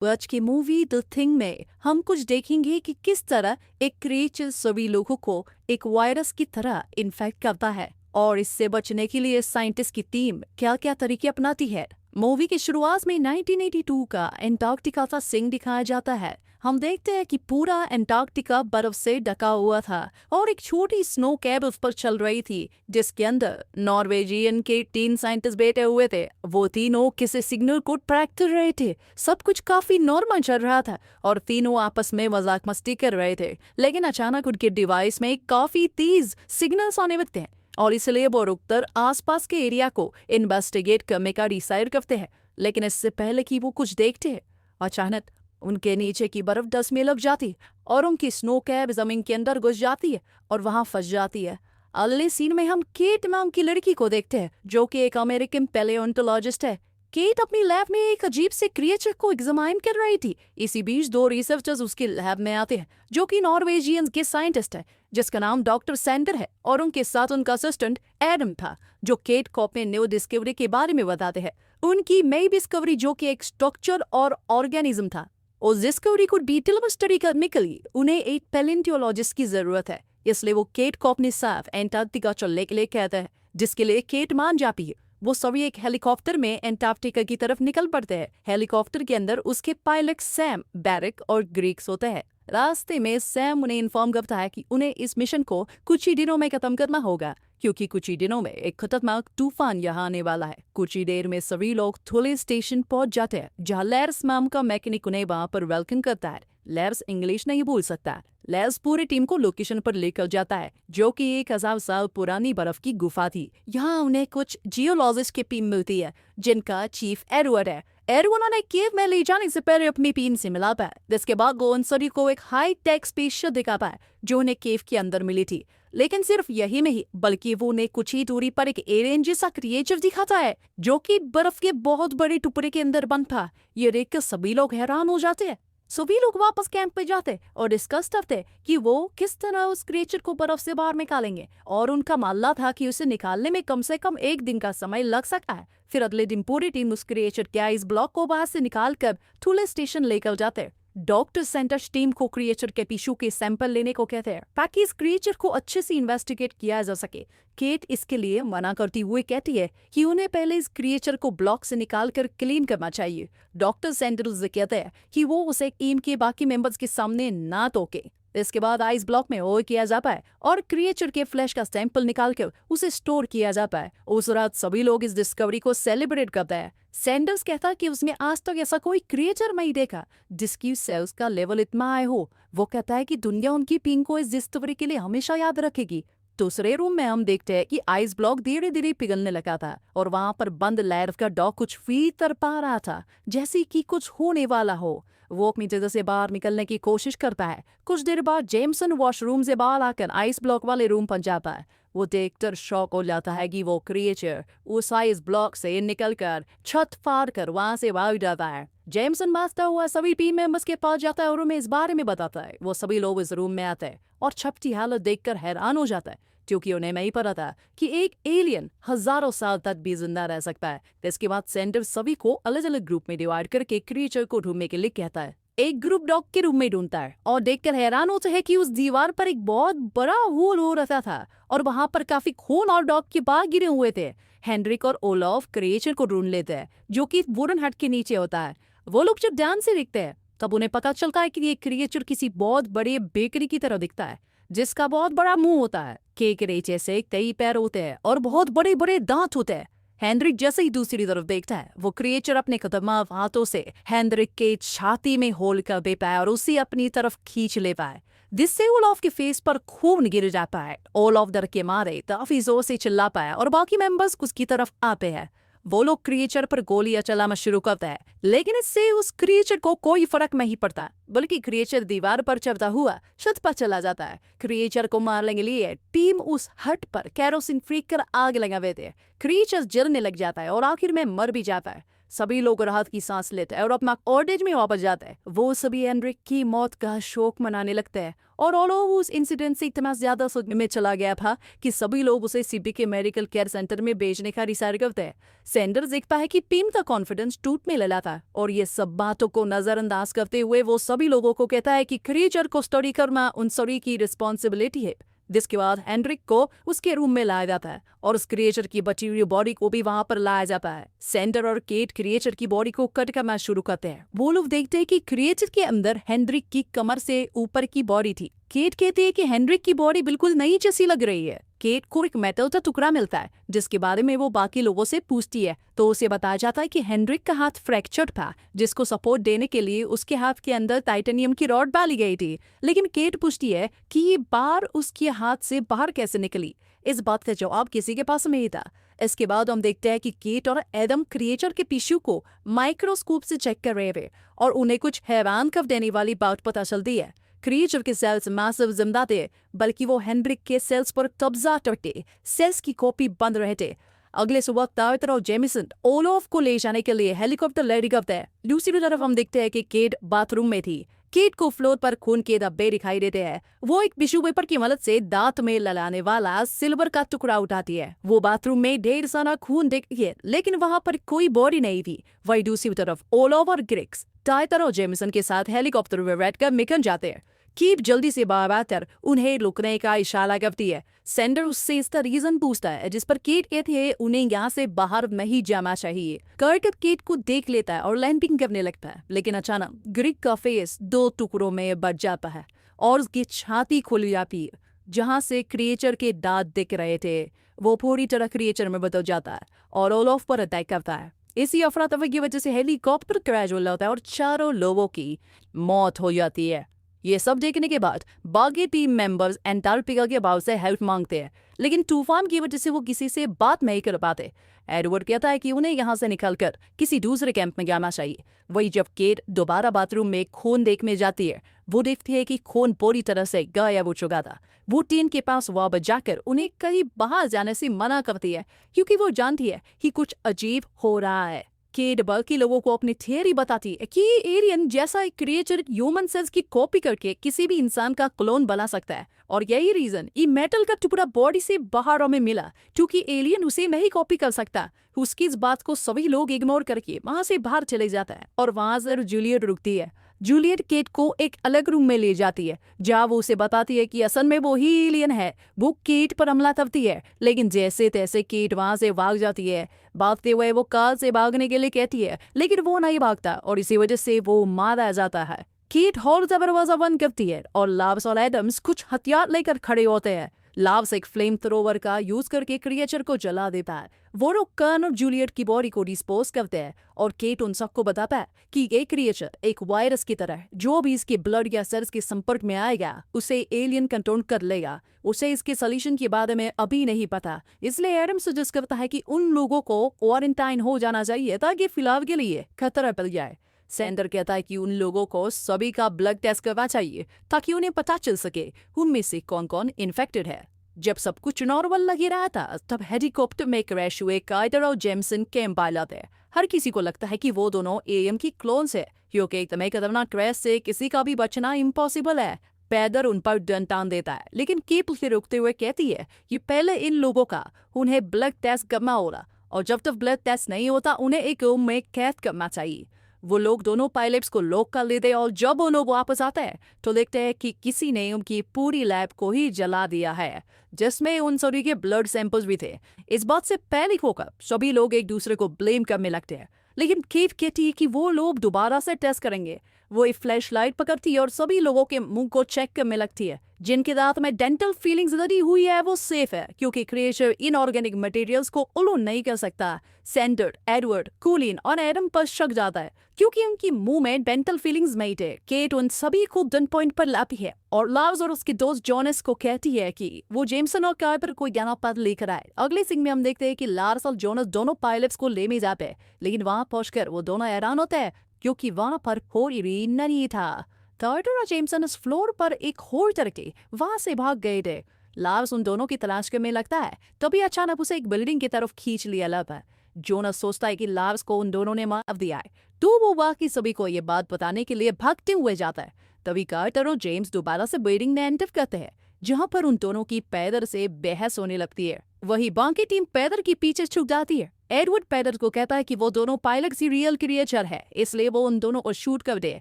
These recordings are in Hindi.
आज की मूवी द थिंग में हम कुछ देखेंगे कि किस तरह एक क्रिएचर सभी लोगों को एक वायरस की तरह इन्फेक्ट करता है और इससे बचने के लिए साइंटिस्ट की टीम क्या क्या तरीके अपनाती है। मूवी की शुरुआत में 1982 का एंटार्क्टिका का सीन दिखाया जाता है। हम देखते हैं कि पूरा एंटार्क्टिका बर्फ से ढका हुआ था और एक छोटी स्नो कैप उस पर चल रही थी जिसके अंदर नॉर्वेजियन के 3 साइंटिस्ट बैठे हुए थे। वो तीनों किसी सिग्नल को ट्रैक कर रहे थे। सब कुछ काफी नॉर्मल चल रहा था और तीनों आपस में मजाक मस्ती कर रहे थे, लेकिन अचानक उनके डिवाइस में काफी तेज सिग्नल्स आने लगते हैं और इसलिए वो रुककर आसपास के एरिया को इन्वेस्टिगेट करने का डिसाइड करते हैं। लेकिन इससे पहले कि वो कुछ देखते हैं, अचानक उनके नीचे की बर्फ डस्ट में लग जाती है और उनकी स्नो कैप जमीन के अंदर घुस जाती है और वहां फंस जाती है। अगले सीन में हम केट नाम की लड़की को देखते हैं जो कि एक अमेरिकन पैलियोंटोलॉजिस्ट है। केट अपनी लैब में एक अजीब से क्रिएचर को एग्जामाइन कर रही थी। इसी बीच 2 रिसर्चर्स उसकी लैब में आते हैं जो कि नॉर्वेजियन के साइंटिस्ट है जिसका नाम डॉक्टर सैंडर है और उनके साथ उनका असिस्टेंट एडम था जो केट को अपने न्यू डिस्कवरी के बारे में बताते हैं। उनकी नई डिस्कवरी जो कि एक स्ट्रक्चर और ऑर्गेनिज्म था। उस डिस्कवरी को डिटेल में स्टडी करने के लिए उन्हें एक पैलियोंटोलॉजिस्ट की जरूरत है, इसलिए वो केट को अपने साथ एंटार्क्टिका चलने के लिए कहता है, जिसके लिए केट मान जाती है। वो सभी एक हेलीकॉप्टर में एंटार्क्टिका की तरफ निकल पड़ते हैं। हेलीकॉप्टर के अंदर उसके पायलट सैम, बैरिक और ग्रीक्स होते हैं। रास्ते में सैम उन्हें इन्फॉर्म करता है कि उन्हें इस मिशन को कुछ ही दिनों में खत्म करना होगा क्योंकि कुछ ही दिनों में एक खतरनाक तूफान यहाँ आने वाला है। कुछ ही देर में सभी लोग थुले स्टेशन पहुंच जाते हैं जहाँ लैर्स नाम का मैकेनिक उन्हें वहां पर वेलकम करता है। लैर्स इंग्लिश नहीं बोल सकता। लैर्स पूरी टीम को लोकेशन पर लेकर जाता है जो कि 1000 साल पुरानी बर्फ की गुफा थी। यहाँ उन्हें कुछ जियोलॉजिस्ट की टीम मिलती है जिनका चीफ एडवर्ड है। एडवर्ड उन्हें केव में ले जाने से पहले अपनी टीम से मिला पाया, जिसके बाद वो उन सभी को एक हाई टेक स्पेसशिप दिखा पाया जो उन्हें केव के अंदर मिली थी। लेकिन सिर्फ यही नहीं बल्कि वो उन्हें कुछ ही दूरी पर एक एलियन जैसा क्रिएचर दिखाता है जो कि बर्फ के बहुत बड़े टुकड़े के अंदर बंद था। ये देखकर सभी लोग हैरान हो जाते हैं। सभी लोग वापस कैंप पे जाते और डिस्कस करते कि वो किस तरह उस क्रिएचर को बर्फ से बाहर निकालेंगे और उनका मानना था कि उसे निकालने में कम से कम 1 दिन का समय लग सकता है। फिर अगले दिन पूरी टीम उस क्रिएचर के आइस ब्लॉक को बाहर से निकाल कर थुले स्टेशन लेकर जाते। डॉक्टर सेंटर टीम को क्रिएचर के टिश्यू के सैंपल लेने को कहते हैं ताकि इस क्रिएचर को अच्छे से इन्वेस्टिगेट किया जा सके। केट इसके लिए मना करती हुए कहती है कि उन्हें पहले इस क्रिएचर को ब्लॉक से निकाल कर क्लीन करना चाहिए। डॉक्टर सेंडर्स कहते हैं कि वो उसे टीम के बाकी मेंबर्स के सामने ना टोके। इसके बाद आइस ब्लॉक में और किया जाता है और क्रिएचर के फ्लैश का सैंपल निकालकर उसे स्टोर किया जाता है। उस रात सभी लोग इस डिस्कवरी को सेलिब्रेट करते हैं। सैंडर्स कहता कि उसने आज तक ऐसा कोई क्रिएचर नहीं देखा जिसकी सेल्स का लेवल इतना हाई हो। वो कहता है कि दुनिया उनकी टीम को इस डिस्कवरी के लिए हमेशा याद रखेगी। दूसरे रूम में हम देखते हैं कि आइस ब्लॉक धीरे धीरे पिघलने लगा था और वहां पर बंद लैब का डॉग कुछ फील कर पा रहा था जैसे कि कुछ होने वाला हो। वो अपनी जगह से बाहर निकलने की कोशिश करता है। कुछ देर बाद जेमसन वॉशरूम से बाहर आकर आइस ब्लॉक वाले रूम पर जाता है। वो देखकर शॉक हो जाता है कि वो क्रिएचर उस आइस ब्लॉक से निकलकर छत फाड़ कर वहां से भाग जाता है। जेमसन भागता हुआ सभी टीम मेंबर्स के पास जाता है और उन्हें इस बारे में बताता है। वो सभी लोग इस रूम में आते हैं और छत की हालत देखकर हैरान हो जाता है क्योंकि उन्हें नहीं पता था कि एक एलियन हजारों साल तक भी जिंदा रह सकता है। इसके बाद सेंटर सभी को अलग अलग ग्रुप में डिवाइड करके क्रिएचर को ढूंढने के लिए कहता है। एक ग्रुप डॉग के रूम में ढूंढता है और देखकर हैरान होते हैं कि उस दीवार पर एक बहुत बड़ा होल हो रहा था और वहां पर काफी खून और डॉग के बाल गिरे हुए थे। हेनरिक और ओलॉफ क्रिएचर को ढूंढ लेते हैं जो कि वुडन हट के नीचे होता है। वो लोग जब ध्यान से देखते हैं तब उन्हें पता चलता है कि ये क्रिएचर किसी बहुत बड़े बेकरी की तरह दिखता है जिसका बहुत बड़ा मुंह होता है। केकड़े जैसे कई पैर होते हैं और बहुत बड़े बड़े दांत होते हैं। हेनरिक जैसे ही दूसरी तरफ देखता है वो क्रिएचर अपने खतरनाक हाथों से हेनरिक के छाती में होल कर देता है और उसे अपनी तरफ खींच लेता है जिससे ओलॉफ के फेस पर खून गिर जाता है। ओलॉफ डर के मारे काफी जोर से चिल्ला पाया और बाकी मेंबर्स उसकी तरफ आते हैं। वो लोग क्रिएचर पर गोलियां चलाना शुरू करता है लेकिन इससे उस क्रिएचर को कोई फर्क नहीं पड़ता बल्कि क्रिएचर दीवार पर चढ़ता हुआ छत पर चला जाता है। क्रिएचर को मारने के लिए टीम उस हट पर कैरोसिन फेंक कर आग लगा देते हैं। क्रिएचर जलने लग जाता है और आखिर में मर भी जाता है। सभी लोग राहत की सांस लेते हैं और अपना कॉटेज में वापस जाते हैं। वो सभी हेनरिक की मौत का शोक मनाने लगते हैं और ओलोव उस इंसिडेंट से इतना ज्यादा सदमे में चला गया था कि सभी लोग उसे सीबी के मेडिकल केयर सेंटर में भेजने का डिसाइड करते हैं। सैंडर्स देखता है कि पीम का कॉन्फिडेंस टूटने लगा था और ये सब बातों को नजरअंदाज करते हुए वो सभी लोगों को कहता है कि क्रिएचर को स्टडी करना उन सभी की रिस्पॉन्सिबिलिटी है। जिसके बाद हेनरिक को उसके रूम में लाया जाता है और उस क्रिएचर की बची हुई बॉडी को भी वहां पर लाया जाता है। सेंडर और केट क्रिएचर की बॉडी को कट करना शुरू करते हैं। वो लोग देखते हैं कि क्रिएचर के अंदर हेनरिक की कमर से ऊपर की बॉडी थी। केट कहती है कि हेनरिक की बॉडी बिल्कुल नई जैसी लग रही है। केट को एक मेटल का टुकड़ा मिलता है जिसके बारे में वो बाकी लोगों से पूछती है तो उसे बताया जाता है कि हेनरिक का हाथ फ्रैक्चर्ड था, जिसको सपोर्ट देने के लिए उसके हाथ के अंदर टाइटेनियम की रॉड डाली गई थी। लेकिन केट पूछती है कि ये बार उसके हाथ से बाहर कैसे निकली। इस बात का जवाब किसी के पास नहीं था। इसके बाद हम देखते हैं कि केट और एडम क्रिएचर के टिश्यू को माइक्रोस्कोप से चेक कर रहे थे और उन्हें कुछ हैरान कर देने वाली बात पता चलती है। क्रिएचर के सेल्स मासिव जिंदा थे, बल्कि वो हेनरिक के सेल्स पर कब्जा करते सेल्स की कॉपी बन रहे थे। अगले सुबह टार्टर और जेमिसन ओलोव को ले जाने के लिए हेलीकॉप्टर रेडी करते हैं। दूसरी तरफ हम देखते हैं कि केट बाथरूम में थी। केट को फ्लोर पर खून के धब्बे दिखाई देते हैं। वो एक टिश्यू पेपर की मदद से दांत में ललाने वाला सिल्वर का टुकड़ा उठाती है। वो बाथरूम में ढेर सारा खून देखती है, लेकिन वहां पर कोई बॉडी नहीं थी। वही दूसरी तरफ ओलोव और ग्रिक्स टार्टर और जेमिसन के साथ हेलीकॉप्टर में बैठकर निकल जाते हैं। कीप जल्दी से बाहर आकर उन्हें रुकने का इशारा करती है। सेंडर उससे इसका रीजन पूछता है, जिस पर केट कहती है उन्हें यहाँ से बाहर नहीं जाना चाहिए। कर्ट केट को देख लेता है और लैंडिंग करने लगता है, लेकिन अचानक ग्रिक का फेस 2 टुकड़ों में बच जाता है और उसकी छाती खुल जाती है, जहाँ से क्रिएचर के दांत दिख रहे थे। वो पूरी तरह क्रिएचर में बदल जाता है और ओलोव पर अटैक करता है। इसी अफरा तफरी की वजह से हेलीकॉप्टर क्रैश हो जाता है और 4 लोगों की मौत हो जाती है। ये सब देखने के बाद बाकी टीम मेंबर्स एंटार्क्टिका के भाव से हेल्प मांगते हैं, लेकिन तूफान की वजह से वो किसी से बात नहीं कर पाते। एडवर्ड कहता है कि उन्हें यहाँ से निकलकर किसी दूसरे कैंप में जाना चाहिए। वही जब केट दोबारा बाथरूम में खून देखने जाती है, वो देखती है कि खून पूरी तरह से गायब हो चुका था। वो टीन के पास वापस जाकर उन्हें कहीं बाहर जाने से मना करती है, क्योंकि वो जानती है कि कुछ अजीब हो रहा है। केट बाकी लोगों को अपनी थियरी बताती है कि एलियन जैसा एक क्रिएचर ह्यूमन सेल्स की कॉपी करके किसी भी इंसान का क्लोन बना सकता है, और यही रीजन ये मेटल का टुकड़ा बॉडी से बाहर हमें मिला, क्योंकि एलियन उसे नहीं कॉपी कर सकता। उसकी इस बात को सभी लोग इग्नोर करके वहां से बाहर चले जाता है और वहां से जूलियट रुकती है। जूलियट केट को एक अलग रूम में ले जाती है, जहाँ वो उसे बताती है कि असल में वो ही एलियन है। वो केट पर हमला करती है, लेकिन जैसे तैसे केट वहां से भाग जाती है। भागते हुए वो कार से भागने के लिए कहती है, लेकिन वो नहीं भागता और इसी वजह से वो मारा जाता है। केट हॉल का दरवाजा बंद करती है और लाव्स और एडम्स कुछ हथियार लेकर खड़े होते हैं। लाव्स एक फ्लेम थ्रोवर का यूज करके क्रिएचर को जला देता है। वो लोग कर्न और जूलियट की बॉडी को डिस्पोज करते हैं और केट उन सबको बताता है कि ये क्रिएचर एक वायरस की तरह है, जो भी इसके ब्लड या सेल्स के संपर्क में आएगा उसे एलियन कंट्रोल कर लेगा। उसे इसके सोल्यूशन के बारे में अभी नहीं पता, इसलिए एडम सजेस्ट करता है कि उन लोगों को क्वारंटाइन हो जाना चाहिए ताकि फिलहाल के लिए खतरा पड़ जाए। सेंडर कहता है कि उन लोगों को सभी का ब्लड टेस्ट करना चाहिए ताकि उन्हें पता चल सके उनमें से कौन कौन इन्फेक्टेड है। जब सब कुछ नॉर्मल लग रहा था, तब हेलीकॉप्टर में क्रैश हुए कार्टर और जेमसन कैंप पायलट है। हर किसी को लगता है कि वो दोनों एएम की क्लोन्स है, क्योंकि एकदम खतरनाक क्रैश से किसी का भी बचना इम्पॉसिबल है। पैदर उन पर डन टान देता है, लेकिन केप उसे रोकते हुए कहती है कि पहले इन लोगों का उन्हें ब्लड टेस्ट करना होगा, और जब तक ब्लड टेस्ट नहीं होता उन्हें एक रूम में कैद करना चाहिए। वो लोग दोनों पायलट्स को लॉक कर लेते हैं और जब वो लोग वापस आते हैं तो देखते हैं कि किसी ने उनकी पूरी लैब को ही जला दिया है, जिसमें उन सभी के ब्लड सैंपल्स भी थे। इस बात से पैनिक होकर सभी लोग एक दूसरे को ब्लेम करने लगते हैं, लेकिन केट कहती है कि वो लोग दोबारा से टेस्ट करेंगे। वो एक फ्लैश लाइट पकड़ती है और सभी लोगों के मुंह को चेक करने लगती है। जिनके दांत में डेंटल फीलिंग्स लगी हुई है वो सेफ है, क्योंकि क्रिएचर इनऑर्गेनिक मटेरियल्स को उलून नहीं कर सकता। सेंडर, एडवर्ड, कूलिन और एडम पर शक जाता है, क्योंकि उनकी मुंह में डेंटल फीलिंग्स नहीं थे। केट उन सभी को गन पॉइंट पर लाती है और लाव्स और उसके दोस्त जॉनस को कहती है कि वो जेमसन और कार पर कोई ज्ञान पद लेकर आए। अगले सीन में हम देखते हैं कि लार्स और जॉनस दोनों पायलट्स को ले में जाते हैं, लेकिन वहां पहुंचकर वो दोनों हैरान होते हैं, क्योंकि वहां पर कोई भी नहीं था। कार्टर और जेमसन इस फ्लोर पर एक होल करके वहां से भाग गए थे। लार्स उन दोनों की तलाश करने लगता है, तभी अचानक उसे एक बिल्डिंग की तरफ खींच लिया जाता है। जोनस सोचता है कि लार्स को उन दोनों ने मार दिया है, तो वो बाकी सभी को ये बात बताने के लिए भागते हुए जाता है। तभी कार्टर और जेम्स दोबारा से बिल्डिंग में एंटर करते हैं, जहां पर उन दोनों की पैदर से बहस होने लगती है। वही बाकी टीम पैदर के पीछे छुप जाती है। एडवर्ड पैदर को कहता है कि वो दोनों पायलट की रियल क्रिएचर है, इसलिए वो उन दोनों को शूट कर दे।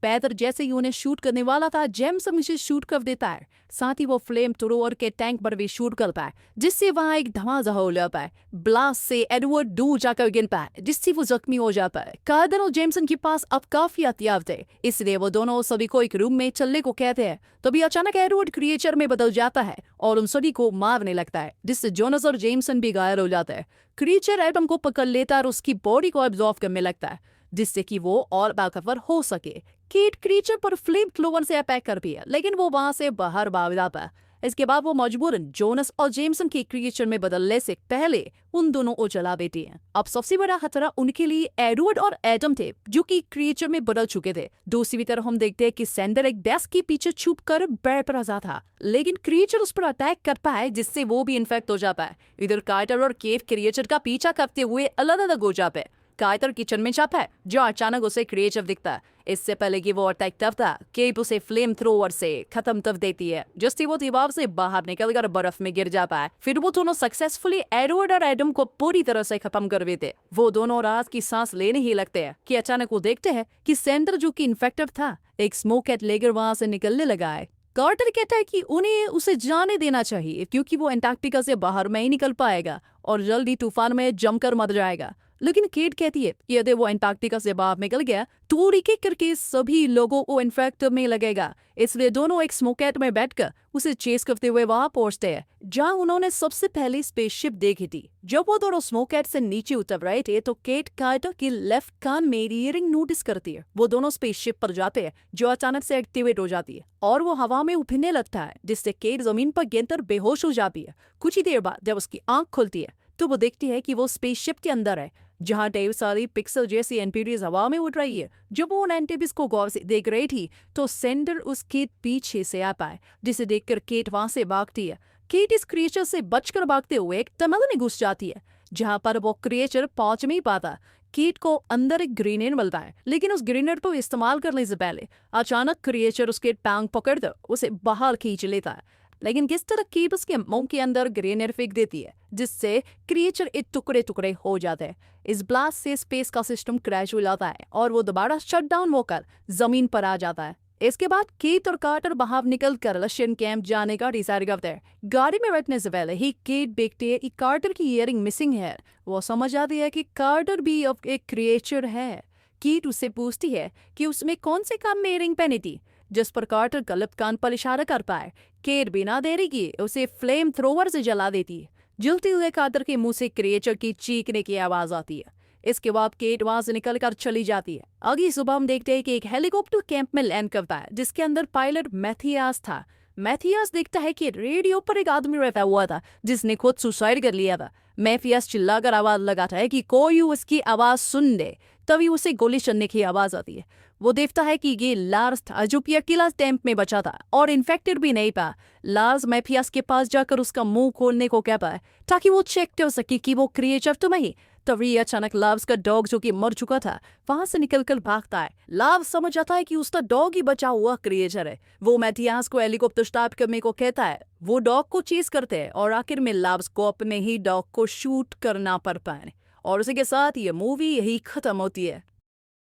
पैदर जैसे ही उन्हें शूट करने वाला था, जेम्स उसे शूट कर देता है। साथ ही वो फ्लेम थ्रोअर के टैंक पर भी शूट करता है, जिससे वहां एक धमाका हो जाता है। ब्लास्ट से एडवर्ड दूर जाकर गिरता है, जिससे वो जख्मी हो जाता है। कार्टर और जेम्सन के पास अब काफी हथियार थे, इसलिए वो दोनों सभी को एक रूम में चलने को कहते हैं। तभी अचानक एडवर्ड क्रिएचर में बदल जाता है और उन सभी को मारने लगता है, जिससे जोनस और जेम्सन भी घायल हो जाते हैं। क्रिएचर एडम को पकड़ लेता है और उसकी बॉडी को एब्जॉर्ब करने लगता है, जिससे कि वो और ताकतवर हो सके। केट क्रीचर पर फ्लेम थ्रोवर से अटैक करती है, लेकिन वो वहां से बाहर भाग जाता है। इसके बाद वो मजबूरन जोनस और जेमसन के क्रिएचर में बदलने से पहले उन दोनों को जला देती है। अब सबसे बड़ा खतरा उनके लिए एडवर्ड और एडम थे, जो कि क्रिएचर में बदल चुके थे। दूसरी तरफ हम देखते हैं कि सैंडर एक डेस्क के पीछे छुप कर बैठ रहा था, लेकिन क्रिएचर उस पर अटैक करता है, जिससे वो भी इन्फेक्ट हो जाता है। इधर कार्टर और केव क्रिएचर का पीछा करते हुए अलग अलग हो जाते हैं। कार्टर किचन में छापा है, जो अचानक उसे क्रिएचर दिखता है। इससे पहले कि वो अटैक करता, केप उसे फ्लेम थ्रोवर से खत्म कर देती है, जिससे वो दीवार से बाहर निकलकर बर्फ में गिर जाता है। फिर वो दोनों सक्सेसफुली एडवर्ड और एडम को पूरी तरह से खत्म कर देते। वो दोनों रात की सांस लेने ही लगते हैं कि अचानक वो देखते हैं कि सेंटर, जो कि इन्फेक्टेड था, एक स्मोक एट लेकर वहां से निकलने लगा है। कार्टर कहता है कि उन्हें उसे जाने देना चाहिए, क्योंकि वो एंटार्क्टिका से बाहर नहीं निकल पाएगा और जल्दी तूफान में जमकर मर जाएगा। लेकिन केट कहती है कि यदि वो एंटार्क्टिका से बाहर निकल गया तो एक करके सभी लोगों को इन्फेक्ट में लगेगा। इसलिए दोनों एक स्मोकेट में बैठकर उसे चेस करते हुए वहां पहुंचते हैं, जहां उन्होंने सबसे पहले स्पेसशिप देखी थी। जब वो दोनों स्मोकेट से नीचे उतर रहे थे तो केट कार्टर की लेफ्ट कान में इयरिंग नोटिस करती है। वो दोनों स्पेसशिप पर जाते हैं, जो अचानक से एक्टिवेट हो जाती है और वो हवा में उठने लगता है, जिससे केट जमीन पर गिरकर बेहोश हो जाती है। कुछ ही देर बाद जब उसकी आंख खुलती है तो वो देखती है कि वो स्पेसशिप के अंदर है, जहां ढेर सारी पिक्सल जैसी एनपीडीज हवा में उड़ रही है। जब वो उन एंटीपीज को गौर से देख रही थी तो सेंडर उसके पीछे से आ पाए, जिसे देखकर केट वहां से भागती है। केट इस क्रिएचर से बचकर भागते हुए एक टनल में घुस जाती है, जहां पर वो क्रिएचर पहुंच नहीं पाता। केट को अंदर एक ग्रेनेड मिलता है, लेकिन उस ग्रेनेड को इस्तेमाल करने से पहले अचानक क्रिएचर उसके टांग पकड़कर उसे बाहर खींच लेता है। लेकिन किस तरह केट उसके मुंह के अंदर ग्रेनेड फेंक देती है, जिससे क्रिएचर एक टुकड़े टुकड़े हो जाते हैं। इस ब्लास्ट से स्पेस का सिस्टम क्रैश हो जाता है और वो दोबारा शट डाउन होकर जमीन पर आ जाता है। इसके बाद केट और कार्टर बाहर निकलकर रशियन कैंप जाने का डिसाइड करते हैं। गाड़ी में बैठने से पहले ही केट देखती है कि कार्टर की इयरिंग मिसिंग है। वो समझ आती है कि कार्टर भी अब एक क्रिएचर है। केट उससे पूछती है कि उसमें कौन से काम में इयरिंग पहनी थी, जिस पर कार्टर गलत कान पर इशारा कर पाए। केट बिना देरी किए उसे फ्लेम थ्रोवर से जला देती है। जलते हुए कार्टर के मुंह से क्रिएचर की चीखने की आवाज आती है। इसके बाद केट वहां से निकलकर चली जाती है। अगली सुबह हम देखते हैं कि एक हेलीकॉप्टर कैंप में लैंड करता है, जिसके अंदर पायलट मैथियास था। मैथियास देखता है कि रेडियो पर एक आदमी रहता हुआ था, जिसने खुद सुसाइड कर लिया था। मैथियास चिल्लाकर आवाज लगाता है कि कोई उसकी आवाज सुन ले। तभी उसे गोली चलने की आवाज आती है। वो देखता है कि ये लार्स था, जो कि अकेला टेंट में बचा था और इन्फेक्टेड भी नहीं था। लार्स मैथियास के पास जाकर उसका मुंह खोलने को कहता है, ताकि वो चेक कर सके कि वो क्रिएचर तो नहीं। तभी अचानक लार्स का डॉग, जो कि मर चुका था, वहां से निकलकर भागता है। लार्स समझ आता है कि उसका डॉग ही बचा हुआ क्रिएचर है। वो मैथियास को हेलीकॉप्टर स्टार्ट करने को कहता है। वो डॉग को चेस करते हैं और आखिर में लार्स को अपने ही डॉग को शूट करना पड़ता है और उसी के साथ ये मूवी यही खत्म होती है।